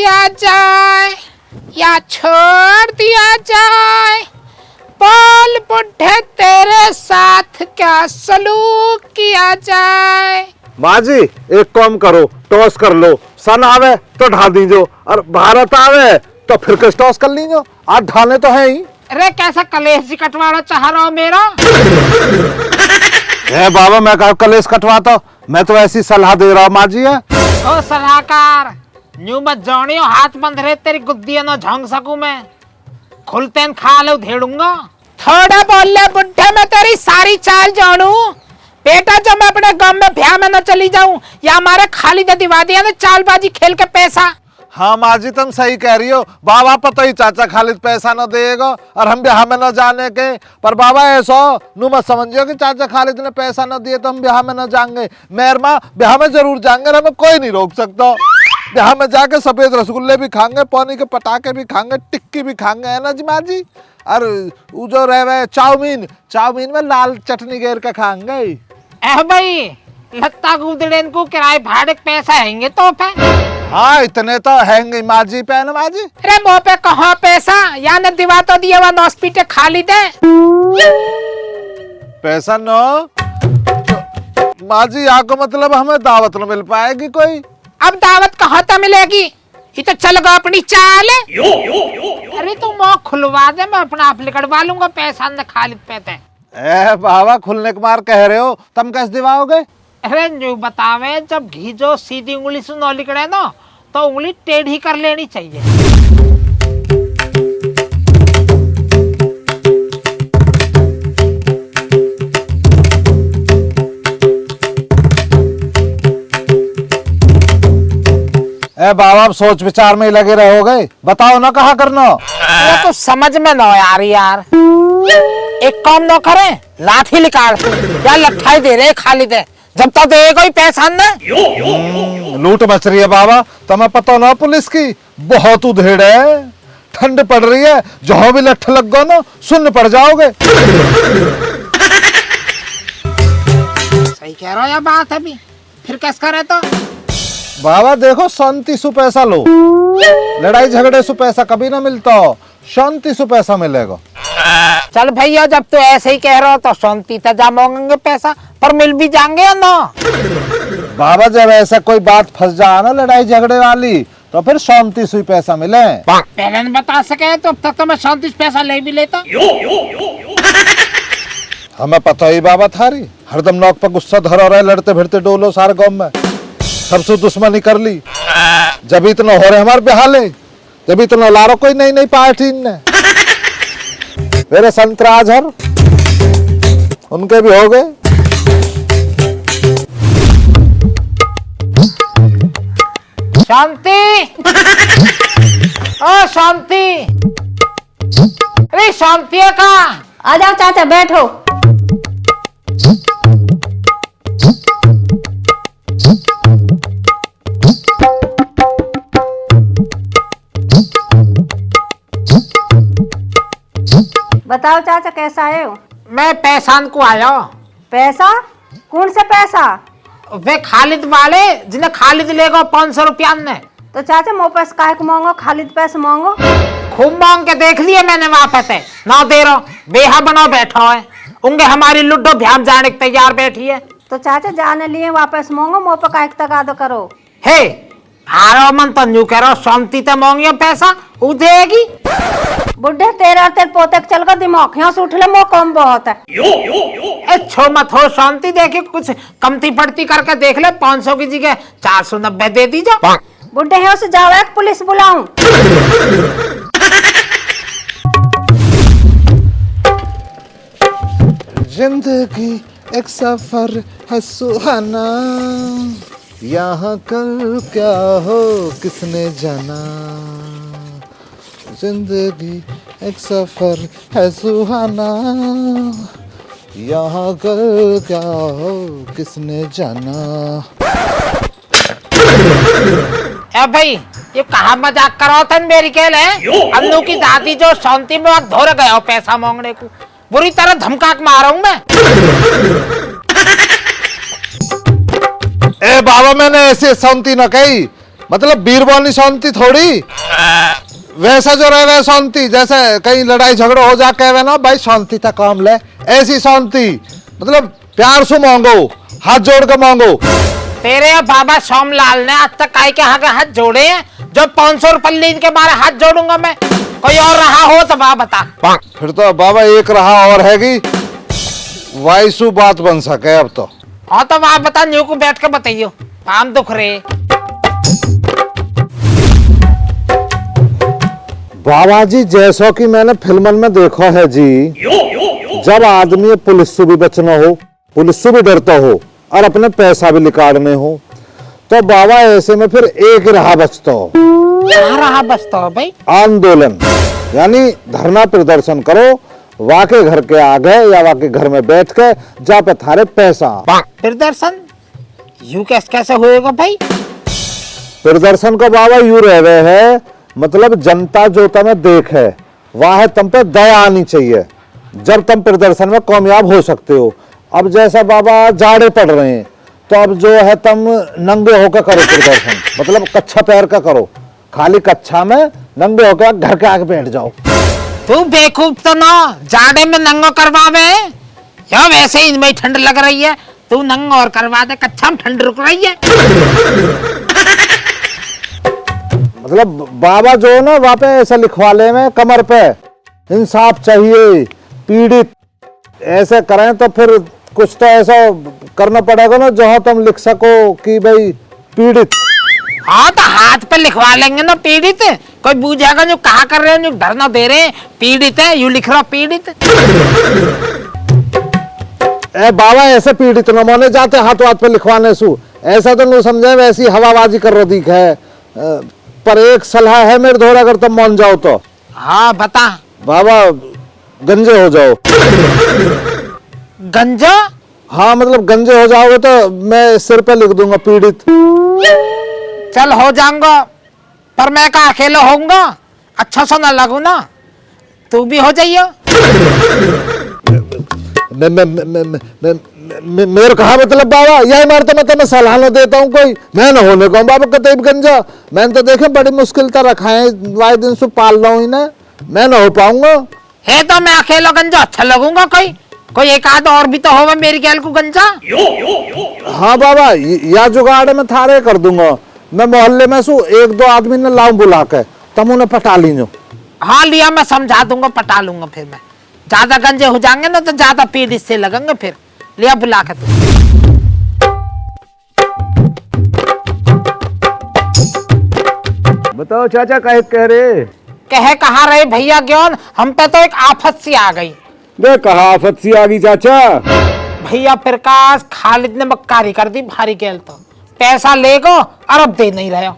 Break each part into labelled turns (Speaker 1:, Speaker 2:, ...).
Speaker 1: दिया जाए या छोड़ दिया जाए, बोल बुढ़े तेरे साथ क्या सलूक किया जाए।
Speaker 2: माँ जी एक काम करो, टॉस कर लो, सन आवे तो ढा दीजो और भारत आवे तो फिर किस टॉस कर लीजो, आज ढाने तो है ही।
Speaker 1: अरे कैसा कलेश जी कटवाना चाह रहा हो मेरा।
Speaker 2: बाबा मैं कहा कलेश कटवाता, मैं तो ऐसी सलाह दे रहा हूँ माँ जी है।
Speaker 1: ओ सलाहकार न्यू मत जानियो, हाथ बंद रहे तेरी गुद्दियां ना झांक सकूं मैं, खुलते खा लो धेड़ूंगा। थोड़ा बोल ले बुढ़े, मैं तेरी सारी चाल जानू बेटा। जब मैं अपने गांव में ब्याह में न चली जाऊं या हमारे खाली दिवा दिया ना चालबाजी खेल के पैसा।
Speaker 2: हाँ माँ जी तुम सही कह रही हो, बाबा पता ही चाचा खालिद पैसा न देगा और हम ब्याह में न जाने के। पर बाबा ऐसा नू मत समझियो कि चाचा खालिद ने पैसा न दिए तो हम ब्याह में न जाएंगे। मेहर माँ ब्याह में जरूर जाएंगे, हमें कोई नहीं रोक सकता। ब्याह में जाके सफेद रसगुल्ले भी खाएंगे, पानी के पटाखे भी खाएंगे, टिक्की भी खाएंगे, है ना जी माँ जी। और वो जो रहे चाउमीन, चाउमीन में लाल चटनी घेर के खाएंगे।
Speaker 1: भाई लत्ता गुदड़ेन को किराए भाड़े पैसा हैंगे तो पे।
Speaker 2: हाँ इतने तो हैंगे माँ जी पे ना माँ जी।
Speaker 1: अरे मुँह पे कहाँ पैसा, या न दिवा तो दिया वन हॉस्पिटल खाली दे
Speaker 2: पैसा न माँ जी, यहाँ को मतलब हमें दावत न मिल पाएगी कोई।
Speaker 1: अब दावत कहाँ तो मिलेगी, ये तो चल गो अपनी चाल। अरे तू मुँह खुलवा दे, मैं अपना आप लिखवा लूंगा पैसा न खालिद पे।
Speaker 2: बाबा खुलने के मार कह रहे हो, तुम कैसे दिवाओगे।
Speaker 1: अरे न्यू बतावे, जब घी जो सीधी उंगली से न लिकड़े ना तो उंगली टेढ़ी कर लेनी चाहिए।
Speaker 2: बाबा अब सोच विचार में ही लगे रहोगे, बताओ ना कहा करना।
Speaker 1: ये तो समझ में न आ रही यार। एक काम न करे, लाठी निकाल या लट्ठाई दे रहे खाली दे, जब तक देगा ही पैसा न।
Speaker 2: लूट मच रही है बाबा, तुम्हें पता ना पुलिस की बहुत उधेड़ है, ठंड पड़ रही है, जहां भी लठ लग गो ना सुन्न पड़ जाओगे।
Speaker 1: सही कह रहा हो या बात अभी, फिर कैसे करे तो।
Speaker 2: बाबा देखो शांति से पैसा लो, लड़ाई झगड़े से पैसा कभी ना मिलता, शांति से पैसा मिलेगा।
Speaker 1: चल भैया जब तू ऐसे ही कह रहा हो तो शांति से जा मांगेंगे पैसा, पर मिल भी जाएंगे या ना।
Speaker 2: बाबा जब ऐसा कोई बात फंस जाए ना लड़ाई झगड़े वाली तो फिर शांति से पैसा मिले।
Speaker 1: पहले न बता सके तो अब तक तो मैं शांति से पैसा ले भी लेता।
Speaker 2: हमें पता ही बाबा थारी हरदम नौक पर गुस्सा धरा रहे, लड़ते भिड़ते डोलो सारे गांव में, सबसे दुश्मनी कर ली। जब इतना हो रहे हमारे बेहाले, जब इतना लारो कोई नई नई पार्टी ने मेरे संतराजहर उनके भी हो गए।
Speaker 1: शांति ओ शांति, अरे शांति है कहाँ।
Speaker 3: आ जाओ चाचा बैठो। बताओ चाचा कैसा आए हो।
Speaker 1: मैं पैसान को आया।
Speaker 3: पैसा? कौन से पैसा?
Speaker 1: वे खालिद वाले जिन्हें खालिद लेगा 500 रुपया ने।
Speaker 3: तो चाचा मोह पैसे काहे को मांगो, खालिद पैसे मांगो।
Speaker 1: खूब मांग के देख लिए मैंने वहाँ पे ना दे रहा, बेहा बना बैठा है, उनके हमारी लुड्डो भ्याम जाने के तैयार बैठी है।
Speaker 3: तो चाचा जाने लिए वापस मांगो, मोह पे काहे तगादो करो।
Speaker 1: हे आरो मन तो न्यू कह रहा शांति तो मांगियो पैसा वो देगी।
Speaker 3: बुढ़े तेरा तेरे पोते चल कर दिमाग यहाँ से उठ ले, मोह कम बहुत है।
Speaker 1: छो मत हो शांति, देखे कुछ कमती पड़ती करके देख ले, 500 की जगह 490 दे दीजिए।
Speaker 3: बुढ़े यहाँ से जाओ, एक पुलिस बुलाऊं।
Speaker 2: जिंदगी एक सफर है सुहाना, यहाँ कल क्या हो किसने जाना। जिंदगी एक सफर है सुहाना, यहाँ कल क्या हो किसने जाना।
Speaker 1: ए भाई ये कहा मजाक करो था मेरी खेल है। अन्नू की दादी जो शांति में वक्त धोरे गया हो पैसा मांगने को, बुरी तरह धमका के मारा हूं मैं।
Speaker 2: ए बाबा मैंने ऐसे शांति न कही, मतलब बीरबोनी शांति थोड़ी, वैसा जो रह रहे शांति, जैसे कहीं लड़ाई झगड़ा हो जा कहे ना भाई शांति था काम ले, ऐसी शांति, मतलब प्यार से मांगो, हाथ जोड़ कर मांगो।
Speaker 1: तेरे बाबा सोमलाल ने आज तक काय के हाथ जोड़े हैं? जो 500 रुपये लीज के बारे हाथ जोड़ूंगा मैं? कोई और रहा हो तो बा बता।
Speaker 2: फिर तो बाबा एक रहा और हैगी, वाइसु बात बन सके अब तो।
Speaker 1: हाँ तो आप बता, न्यू को बैठ के बताइयो, काम दुख रहे।
Speaker 2: बाबा जी जैसा कि मैंने फिल्मन में देखा है जी, जब आदमी पुलिस से भी बचना हो, पुलिस से भी डरता हो और अपने पैसा भी निकालने हो, तो बाबा ऐसे में फिर एक रहा बचता हो।
Speaker 1: क्या रहा बचता हो भाई?
Speaker 2: आंदोलन, यानी धरना प्रदर्शन करो, वाके घर के आगे या वाके घर में बैठ के जा पे थारे पैसा।
Speaker 1: प्रदर्शन यू कैसे होएगा भाई?
Speaker 2: प्रदर्शन को बाबा यू रह रहे है, मतलब जनता जो तुम्हें देखे वह तुम पे दया आनी चाहिए, जब तुम प्रदर्शन में कामयाब हो सकते हो। अब जैसा बाबा जाड़े पड़ रहे हैं, तो अब जो है तुम नंगे होकर करो प्रदर्शन, मतलब कच्छा पैर का करो, खाली कच्छा में नंगे होकर घर के आगे बैठ जाओ।
Speaker 1: तू बेवकूफ तो ना, जाड़े में नंगो करवावे या वैसे ही इनमें ठंड लग रही है, तू नंगो और करवा दे, कच्छा में ठंड रुक रही है।
Speaker 2: मतलब बाबा जो है ना वहां पे ऐसा लिखवा ले में कमर पे इंसाफ चाहिए, पीड़ित ऐसे करें तो फिर कुछ तो ऐसा करना पड़ेगा ना जहां तुम लिख सको कि भाई पीड़ित।
Speaker 1: हाँ तो हाथ पे लिखवा लेंगे ना पीड़ित, कोई पूछेगा जो कहा कर रहे हो, जो धरना दे रहे हैं पीड़ित है, यू लिख रहा पीड़ित।
Speaker 2: ए बाबा ऐसे पीड़ित न माने जाते हाथ हाथ पे लिखवाने सु, ऐसा तो नहीं समझे वैसी हवाबाजी कर रही है। पर एक सलाह है मेरे द्वारा, अगर तुम मान जाओ तो।
Speaker 1: हाँ बता।
Speaker 2: बाबा गंजे हो जाओ।
Speaker 1: गंजा?
Speaker 2: हाँ मतलब गंजे हो जाओगे तो मैं सिर पे लिख दूंगा पीड़ित।
Speaker 1: चल हो जाऊंगा, पर मैं का अकेला होऊंगा, अच्छा सा ना लगू ना, तू भी हो जाइयो।
Speaker 2: मेरे कहा मतलब बाबा यही मार तो मैं तुम्हें सलाह न देता हूँ कोई, मैं न होने को बाबा कतई गंजा, मैंने तो देखे बड़ी मुश्किल तो रखा है, वाई दिन से पाल रहा हूँ इन्हें, मैं न हो पाऊंगा।
Speaker 1: है तो मैं अकेला गंजा अच्छा लगूंगा, कोई एक आध और भी तो होगा मेरी गैल को गंजा।
Speaker 2: हाँ बाबा या जुगाड़ में थारे कर दूंगा, मैं मोहल्ले में सु एक दो आदमी ने लाऊं बुला के, तुम उन्हें पटा लीजो।
Speaker 1: हाँ लिया, मैं समझा दूंगा, पटा लूंगा, फिर मैं ज्यादा गंजे हो जाएंगे ना तो ज्यादा पीड़ित से लगेंगे, फिर लिया बुला के। तू
Speaker 4: बताओ चाचा काहे कह रहे?
Speaker 1: कहा रहे भैया ज्ञान, हम पे तो एक आफत सी आ गई।
Speaker 4: बे कहा आफत सी आ गई चाचा?
Speaker 1: भैया प्रकाश खालिद ने मक्कारी कर दी भारी गैल, तो पैसा लेगो और अब दे नहीं रहे हो।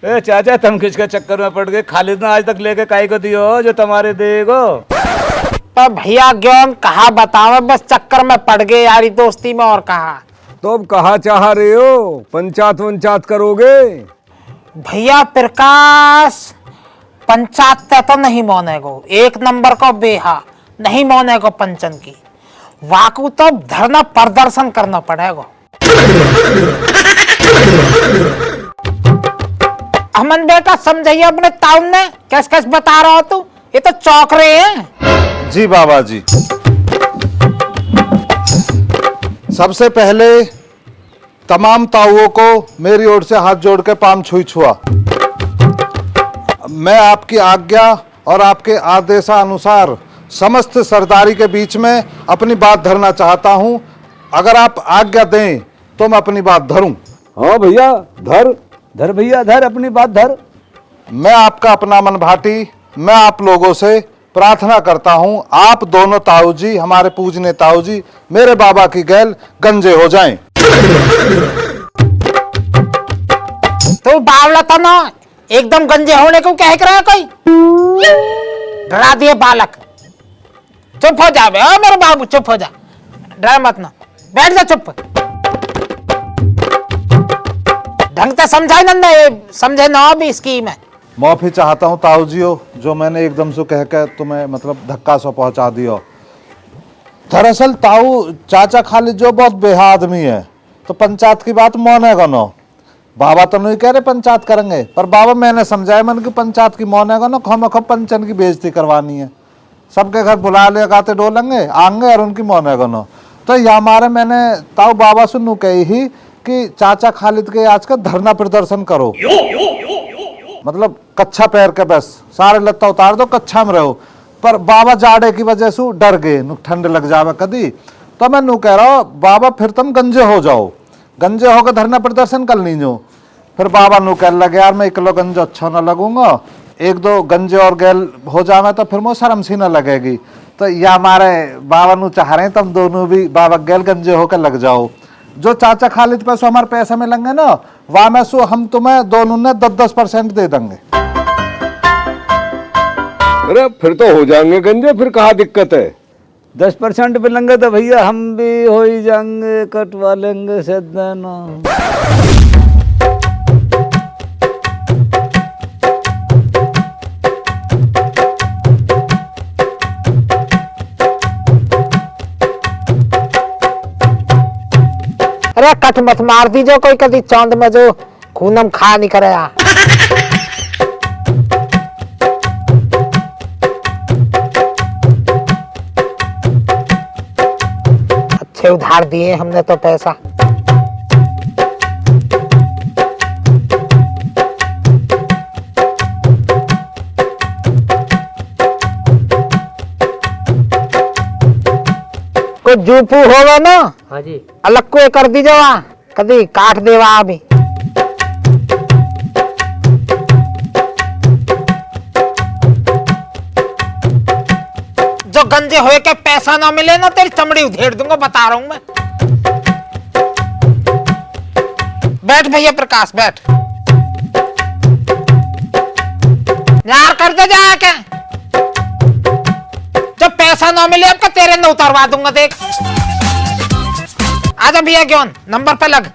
Speaker 4: ए चाचा तुम किसके चक्कर में पड़ गए? खालिद ने आज तक लेके काहे को दियो जो तुम्हारे देगो?
Speaker 1: पर भैया ज्ञान कहा बतावे, बस चक्कर में पड़ गए यारी दोस्ती में, और कहा।
Speaker 4: तो अब कहा चाह रहे हो? पंचायत वंचायत करोगे?
Speaker 1: भैया प्रकाश पंचायत तो नहीं मानेगो, एक नंबर को बेहा नहीं मानेगो पंचन की, वाकू तो धरना प्रदर्शन करना पड़ेगा। अमन बेटा समझाइए अपने ताऊ ने, कैस कैस बता रहा हो तू, ये तो चौंक रहे हैं।
Speaker 2: जी बाबा जी, सबसे पहले तमाम ताऊओं को मेरी ओर से हाथ जोड़ के पाम छुआ। मैं आपकी आज्ञा और आपके आदेशानुसार समस्त सरदारी के बीच में अपनी बात धरना चाहता हूं, अगर आप आज्ञा दें तो मैं अपनी बात धरूं।
Speaker 4: हाँ भैया धर धर भैया धर, अपनी बात धर।
Speaker 2: मैं आपका अपना मन भाटी, मैं आप लोगों से प्रार्थना करता हूं, आप दोनों ताऊ जी, हमारे पूजने ताऊ जी, मेरे बाबा की गैल गंजे हो जाएं।
Speaker 1: तो बावला था ना, एकदम गंजे होने को कह रहा है कोई? डरा दिए बालक, चुप हो जा बे, ओ मेरे बाबू चुप हो जा, डर मत ना, बैठ जा चुप। ढंग से समझाए ना, समझे ना भी स्कीम है।
Speaker 2: माफी चाहता हूं ताऊ जियो, जो मैंने एकदम से कह के तुम्हें मतलब धक्का सा पहुंचा दिया। दरअसल ताऊ चाचा खालिद जो बहुत बेहा आदमी है, तो पंचायत की बात मानेगा ना। बाबा तो नहीं कह रहे पंचायत करेंगे, पर बाबा मैंने समझाया मन की पंचायत की मौनेगा ना, खम खम पंचन की बेइज्जती करवानी है, सबके घर बुला ले गाते डोलेंगे आएंगे और उनकी मौनेगा ना। तो ये हमारे मैंने ताऊ बाबा से नू कही ही कि चाचा खालिद के आज का धरना प्रदर्शन करो, मतलब कच्छा पैर के बस सारे लत्ता उतार दो, कच्छा में रहो। पर बाबा जाड़े की वजह से डर गए, नु ठंड लग जावे कदी। तो मैं नू कह रहा हूँ बाबा फिर तुम गंजे हो जाओ, गंजे होकर धरना प्रदर्शन कर लीजो। फिर बाबा नू कह लगे यार मैं इकलो गंजे अच्छा ना लगूंगा, एक दो गंजे और गैल हो जावे तो फिर मुझे शर्म सी ना लगेगी। तो या हमारे बाबा नू चाह रहे हैं तुम दोनों भी बाबा गैल गंजे होकर लग जाओ। जो चाचा खालिद पैसो हमारे पैसे में लेंगे ना, वहां में सो हम तुम्हें दोनों ने 10-10% दे देंगे।
Speaker 5: अरे फिर तो हो जाएंगे गंजे, फिर कहाँ दिक्कत है।
Speaker 4: 10% पे लेंगे तो भैया हम भी हो ही जाएंगे, कटवा लेंगे से देना।
Speaker 1: अरे कट मत मार दीजो कोई कदी चांद में जो खूनम खा नहीं कराया। अच्छे उधार दिए हमने तो पैसा। कोई जूपू होगा ना, हाँ जी, अलग को कर दीजो, कदी काट देवा अभी। जो गंजे होए के पैसा ना मिले ना तेरी चमड़ी उधेड़ दूंगा, बता रहा हूं मैं। बैठ भैया प्रकाश बैठ, यार कर दे जाके। जब पैसा ना मिले आपका तेरे न उतारवा दूंगा, देख। आजा भैया क्यों नंबर पे लग।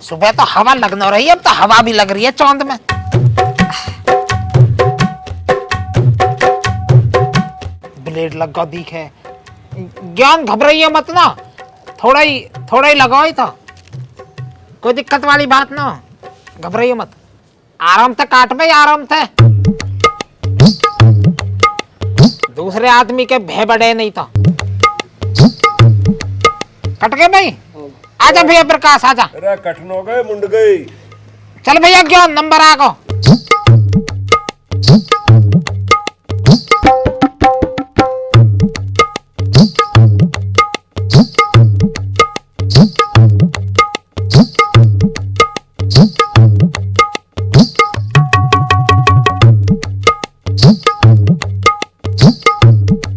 Speaker 1: सुबह तो हवा लगना रही है, अब तो हवा भी लग रही है चांद में। ब्लेड लगा दिखे, ज्ञान घबराइए मत ना, थोड़ा ही लगाओ ही था, कोई दिक्कत वाली बात ना, घबराइए मत, आराम से काट भाई, आराम से। दूसरे आदमी के भय बड़े नहीं था। कट गए भाई, आजा भैया प्रकाश आजा।
Speaker 5: अरे कटन हो गए, मुंड गई।
Speaker 1: चल भैया क्यों नंबर आ गो।